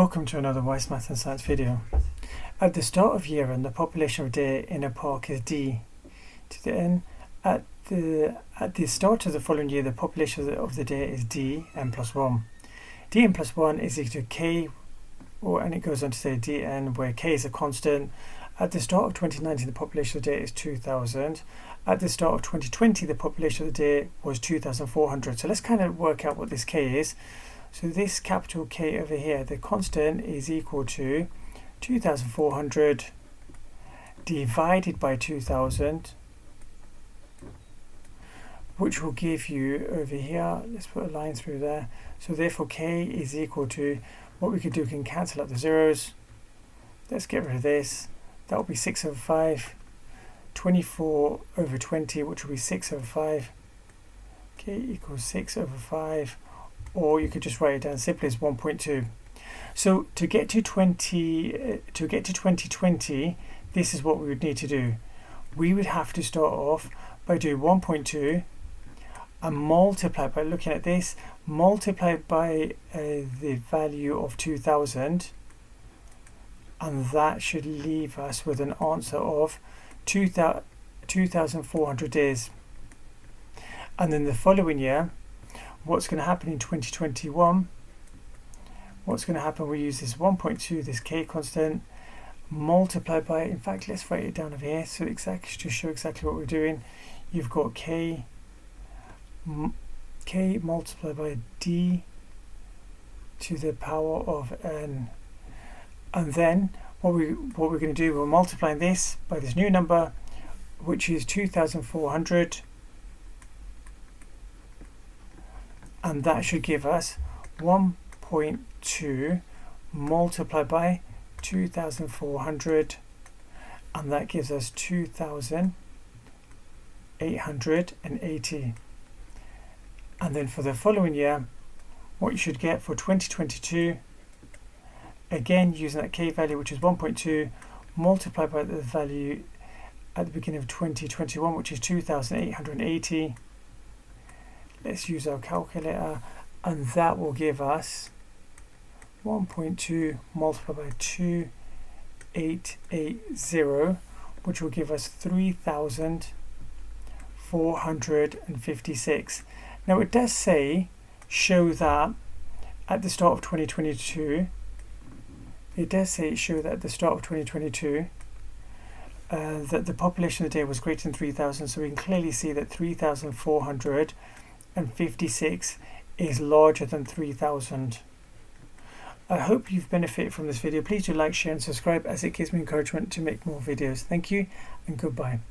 Welcome to another Wise Math and Science video. At the start of year end, the population of deer in a park is D to the N. At the start of the following year, the population of the deer is D n plus 1. D n plus 1 is equal to K, and it goes on to say Dn, where K is a constant. At the start of 2019, the population of the deer is 2,000. At the start of 2020, the population of the deer was 2,400. So let's kind of work out what this K is. So this capital K over here, the constant is equal to 2,400 divided by 2,000, which will give you over here, let's put a line through there. So therefore K is equal to, what we could do, we can cancel out the zeros. Let's get rid of this. That will be 6 over 5. 24 over 20, which will be 6 over 5. K equals 6 over 5. Or you could just write it down simply as 1.2. So to get to 2020, this is what we would need to do. We would have to start off by doing 1.2 and multiply by looking at this, multiply by the value of 2,000, and that should leave us with an answer of 2,400 days. And then the following year, what's going to happen in 2021, what's going to happen, we use this 1.2, this K constant, multiply by, in fact, let's write it down over here so to show exactly what we're doing. You've got K multiplied by D to the power of N. And then what we're going to do, we're multiplying this by this new number, which is 2,400. And that should give us 1.2 multiplied by 2,400, and that gives us 2,880. And then for the following year, what you should get for 2022, again using that K value, which is 1.2, multiplied by the value at the beginning of 2021, which is 2,880. Let's use our calculator, and that will give us 1.2 multiplied by 2,880, which will give us 3,456. Now it does show that at the start of 2022, that the population of the day was greater than 3,000, so we can clearly see that 3,456 is larger than 3,000. I hope you've benefited from this video. Please do like, share and subscribe, as it gives me encouragement to make more videos. Thank you and goodbye.